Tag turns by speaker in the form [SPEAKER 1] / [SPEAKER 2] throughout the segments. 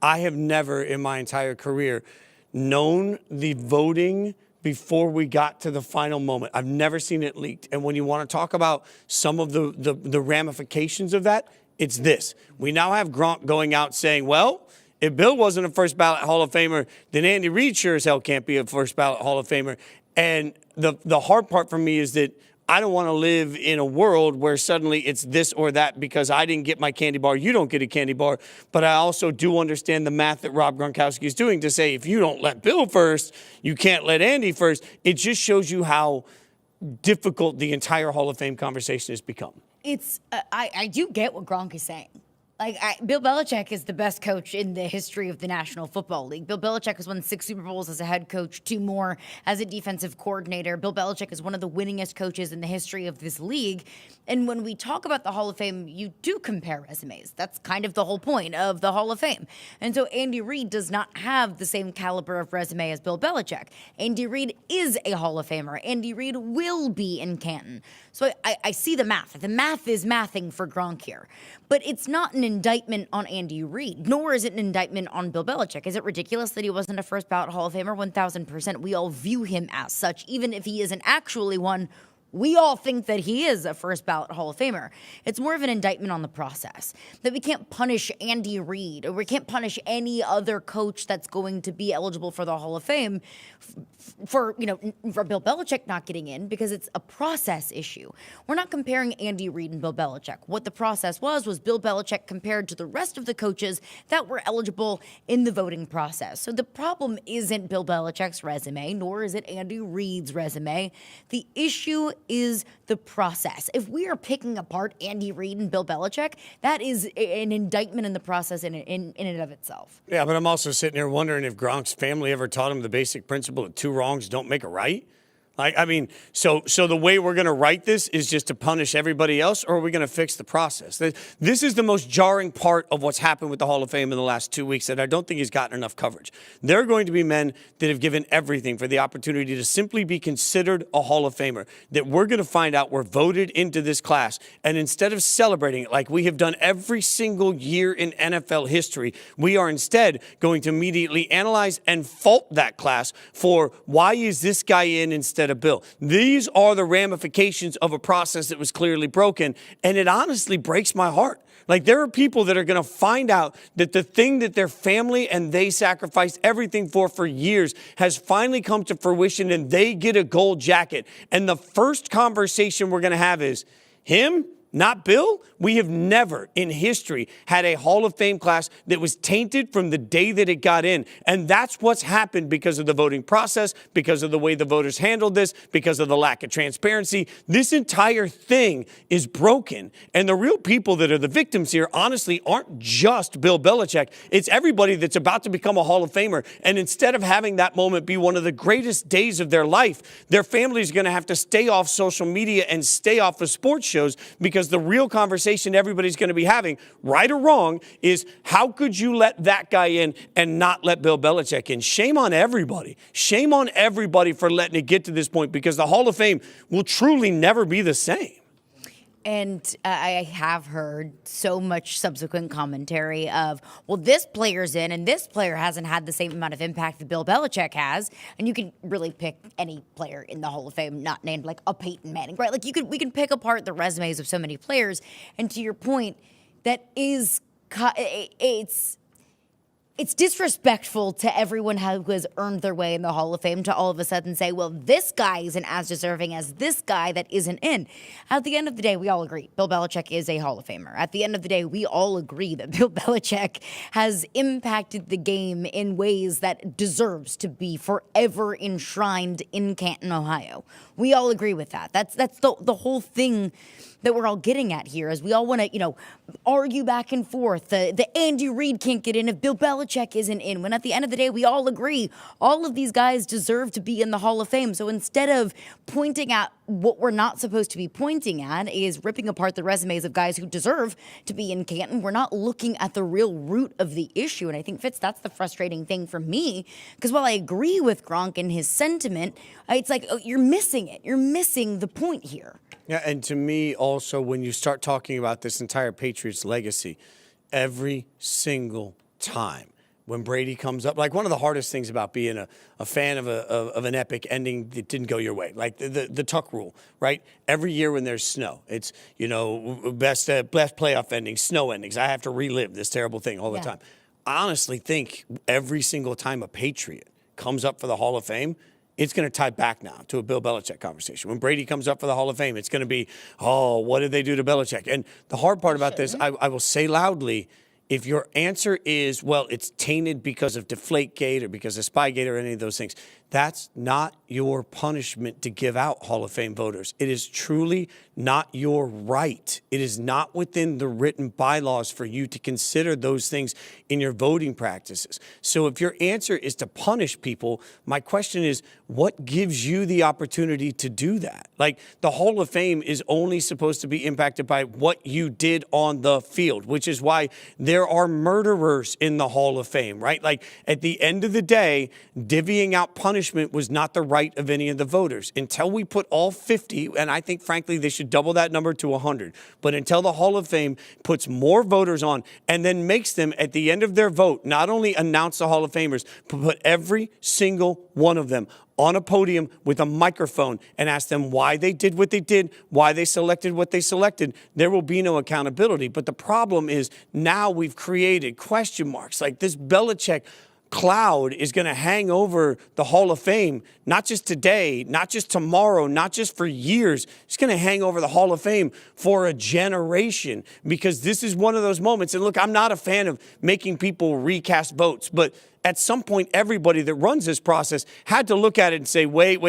[SPEAKER 1] I have never in my entire career known the voting before we got to the final moment. I've never seen it leaked. And when you want to talk about some of the ramifications of that, it's this. We now have Gronk going out saying, well, if Bill wasn't a first ballot Hall of Famer, then Andy Reid sure as hell can't be a first ballot Hall of Famer. And the hard part for me is that I don't want to live in a world where suddenly it's this or that because I didn't get my candy bar, you don't get a candy bar. But I also do understand the math that Rob Gronkowski is doing to say if you don't let Bill first, you can't let Andy first. It just shows you how difficult the entire Hall of Fame conversation has become.
[SPEAKER 2] It's I do get what Gronk is saying. Like, Bill Belichick is the best coach in the history of the National Football League. Bill Belichick has won 6 Super Bowls as a head coach, 2 more as a defensive coordinator. Bill Belichick is one of the winningest coaches in the history of this league. And when we talk about the Hall of Fame, you do compare resumes. That's kind of the whole point of the Hall of Fame. And so Andy Reid does not have the same caliber of resume as Bill Belichick. Andy Reid is a Hall of Famer. Andy Reid will be in Canton. So I see the math. The math is mathing for Gronk here. But it's not an indictment on Andy Reid, nor is it an indictment on Bill Belichick. Is it ridiculous that he wasn't a first ballot Hall of Famer? 1,000%. We all view him as such. Even if he isn't actually one, we all think that he is a first ballot Hall of Famer. It's more of an indictment on the process, that we can't punish Andy Reid or we can't punish any other coach that's going to be eligible for the Hall of Fame for Bill Belichick not getting in because it's a process issue. We're not comparing Andy Reid and Bill Belichick. What the process was Bill Belichick compared to the rest of the coaches that were eligible in the voting process. So the problem isn't Bill Belichick's resume, nor is it Andy Reid's resume. The issue is the process. If we are picking apart Andy Reid and Bill Belichick, that is an indictment in the process in and of itself.
[SPEAKER 1] Yeah, but I'm also sitting here wondering if Gronk's family ever taught him the basic principle that 2 wrongs don't make a right. So the way we're going to write this is just to punish everybody else, or are we going to fix the process? This is the most jarring part of what's happened with the Hall of Fame in the last 2 weeks that I don't think has gotten enough coverage. There are going to be men that have given everything for the opportunity to simply be considered a Hall of Famer, that we're going to find out were voted into this class. And instead of celebrating it like we have done every single year in NFL history, we are instead going to immediately analyze and fault that class for why is this guy in instead of Bill. These are the ramifications of a process that was clearly broken, and it honestly breaks my heart. Like, there are people that are going to find out that the thing that their family and they sacrificed everything for years has finally come to fruition, and they get a gold jacket. And the first conversation we're going to have is, him? Not Bill? We have never in history had a Hall of Fame class that was tainted from the day that it got in. And that's what's happened because of the voting process, because of the way the voters handled this, because of the lack of transparency. This entire thing is broken. And the real people that are the victims here, honestly, aren't just Bill Belichick. It's everybody that's about to become a Hall of Famer. And instead of having that moment be one of the greatest days of their life, their family's going to have to stay off social media and stay off of sports shows because the real conversation everybody's going to be having, right or wrong, is how could you let that guy in and not let Bill Belichick in? Shame on everybody. Shame on everybody for letting it get to this point because the Hall of Fame will truly never be the same.
[SPEAKER 2] And I have heard so much subsequent commentary of, well, this player's in and this player hasn't had the same amount of impact that Bill Belichick has. And you can really pick any player in the Hall of Fame, not named like a Peyton Manning, right? Like we can pick apart the resumes of so many players. And to your point, that is, it's disrespectful to everyone who has earned their way in the Hall of Fame to all of a sudden say, well, this guy isn't as deserving as this guy that isn't in. At the end of the day, we all agree Bill Belichick is a Hall of Famer. At the end of the day, we all agree that Bill Belichick has impacted the game in ways that deserves to be forever enshrined in Canton, Ohio. We all agree with that. That's the whole thing that we're all getting at here is we all want to, argue back and forth. The Andy Reid can't get in if Bill Belichick isn't in. When at the end of the day, we all agree all of these guys deserve to be in the Hall of Fame. So instead of pointing at what we're not supposed to be pointing at is ripping apart the resumes of guys who deserve to be in Canton, we're not looking at the real root of the issue. And I think, Fitz, that's the frustrating thing for me, because while I agree with Gronk and his sentiment, it's like, you're missing it. You're missing the point here.
[SPEAKER 1] Yeah, and to me also, when you start talking about this entire Patriots legacy, every single time when Brady comes up. Like, one of the hardest things about being a fan of an epic ending that didn't go your way, like the Tuck rule, right? Every year when there's snow, it's, best playoff endings, snow endings. I have to relive this terrible thing all the time. I honestly think every single time a Patriot comes up for the Hall of Fame, it's going to tie back now to a Bill Belichick conversation. When Brady comes up for the Hall of Fame, it's going to be, oh, what did they do to Belichick? And the hard part about this, I will say loudly, if your answer is, well, it's tainted because of Deflategate or because of Spygate or any of those things, that's not your punishment to give out Hall of Fame voters. It is truly not your right. It is not within the written bylaws for you to consider those things in your voting practices. So if your answer is to punish people, my question is, what gives you the opportunity to do that? Like, the Hall of Fame is only supposed to be impacted by what you did on the field, which is why there are murderers in the Hall of Fame, right? Like, at the end of the day, divvying out punishment was not the right of any of the voters until we put all 50, and I think, frankly, they should double that number to 100. But until the Hall of Fame puts more voters on and then makes them, at the end of their vote, not only announce the Hall of Famers, but put every single one of them on a podium with a microphone and ask them why they did what they did, why they selected what they selected, there will be no accountability. But the problem is now we've created question marks. Like, this Belichick cloud is going to hang over the Hall of Fame, not just today, not just tomorrow, not just for years. It's going to hang over the Hall of Fame for a generation, because this is one of those moments. And look, I'm not a fan of making people recast votes, but at some point, everybody that runs this process had to look at it and say, wait,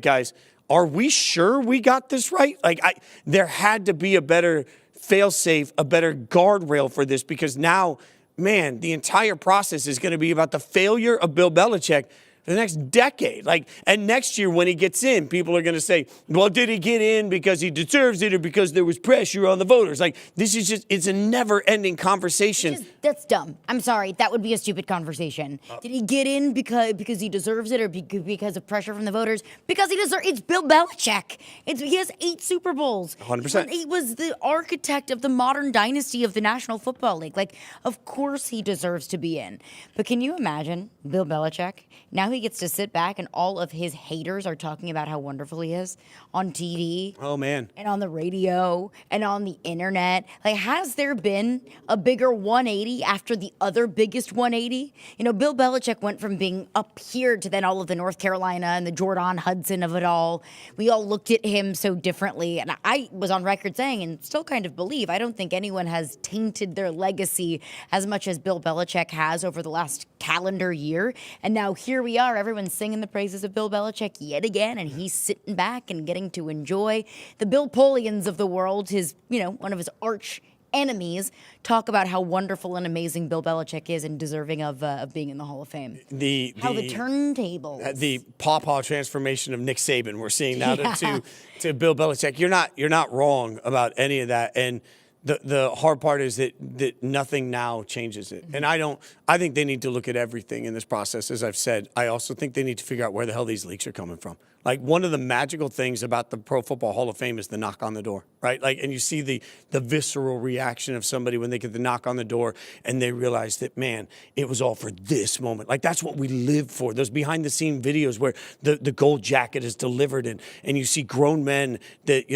[SPEAKER 1] guys, are we sure we got this right? Like, there had to be a better fail-safe, a better guardrail for this, because now, man, the entire process is going to be about the failure of Bill Belichick for the next decade. Like, and next year when he gets in, people are going to say, well, did he get in because he deserves it or because there was pressure on the voters? Like, this is just, it's a never-ending conversation.
[SPEAKER 2] That's dumb. I'm sorry. That would be a stupid conversation. Did he get in because he deserves it or because of pressure from the voters? Because he deserves it. It's Bill Belichick. He has 8 Super Bowls.
[SPEAKER 1] 100%.
[SPEAKER 2] He was the architect of the modern dynasty of the National Football League. Like, of course he deserves to be in. But can you imagine Bill Belichick? Now he gets to sit back and all of his haters are talking about how wonderful he is on TV.
[SPEAKER 1] Oh, man.
[SPEAKER 2] And on the radio and on the internet. Like, has there been a bigger 180 after the other biggest 180? Bill Belichick went from being up here to then all of the North Carolina and the Jordan Hudson of it all. We all looked at him so differently. And I was on record saying, and still kind of believe, I don't think anyone has tainted their legacy as much as Bill Belichick has over the last calendar year. And now here we are, everyone's singing the praises of Bill Belichick yet again, and he's sitting back and getting to enjoy. The Bill Polians of the world, one of his arch enemies, talk about how wonderful and amazing Bill Belichick is and deserving of being in the Hall of Fame. The turntables.
[SPEAKER 1] The pawpaw transformation of Nick Saban we're seeing now to Bill Belichick. You're not wrong about any of that. And the hard part is that nothing now changes it. And I think they need to look at everything in this process. As I've said, I also think they need to figure out where the hell these leaks are coming from. Like, one of the magical things about the Pro Football Hall of Fame is the knock on the door, right? Like, and you see the visceral reaction of somebody when they get the knock on the door and they realize that, man, it was all for this moment. Like, that's what we live for. Those behind the scene videos where the gold jacket is delivered and you see grown men that,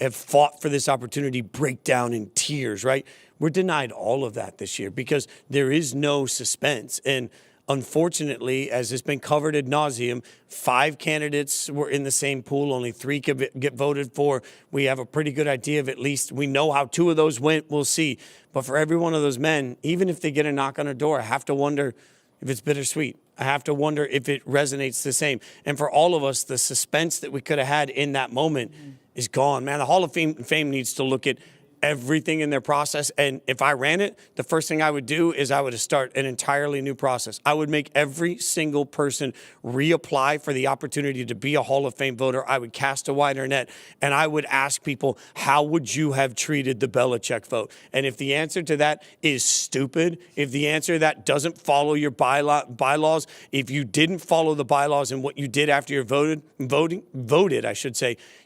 [SPEAKER 1] have fought for this opportunity break down in tears, right? We're denied all of that this year because there is no suspense. And unfortunately, as has been covered ad nauseum, 5 candidates were in the same pool. Only 3 could get voted for. We have a pretty good idea of, at least we know how 2 of those went. We'll see. But for every one of those men, even if they get a knock on a door, I have to wonder if it's bittersweet. I have to wonder if it resonates the same. And for all of us, the suspense that we could have had in that moment is gone. Man, the Hall of Fame needs to look at everything in their process. And if I ran it, the first thing I would do is I would start an entirely new process. I would make every single person reapply for the opportunity to be a Hall of Fame voter. I would cast a wider net, and I would ask people, how would you have treated the Belichick vote? And if the answer to that is stupid, if the answer to that doesn't follow your bylaws, if you didn't follow the bylaws and what you did after you voted,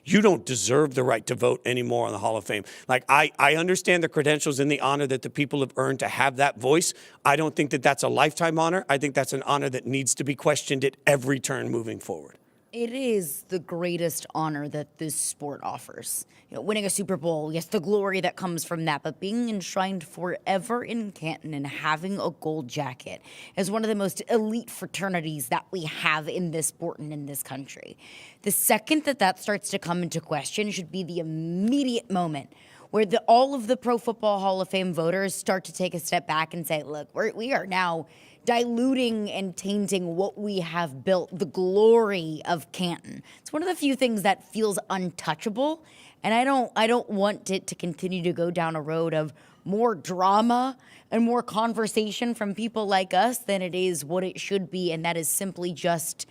[SPEAKER 1] you don't deserve the right to vote anymore on the Hall of Fame. Like, I understand the credentials and the honor that the people have earned to have that voice. I don't think that that's a lifetime honor. I think that's an honor that needs to be questioned at every turn moving forward.
[SPEAKER 2] It is the greatest honor that this sport offers. Winning a Super Bowl, yes, the glory that comes from that, but being enshrined forever in Canton and having a gold jacket is one of the most elite fraternities that we have in this sport and in this country. The second that starts to come into question should be the immediate moment where all of the Pro Football Hall of Fame voters start to take a step back and say, look, we are now diluting and tainting what we have built, the glory of Canton. It's one of the few things that feels untouchable, and I don't want it to continue to go down a road of more drama and more conversation from people like us than it is what it should be, and that is simply just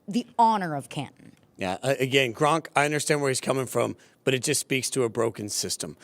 [SPEAKER 2] the honor of Canton.
[SPEAKER 1] Yeah, again, Gronk, I understand where he's coming from, but it just speaks to a broken system.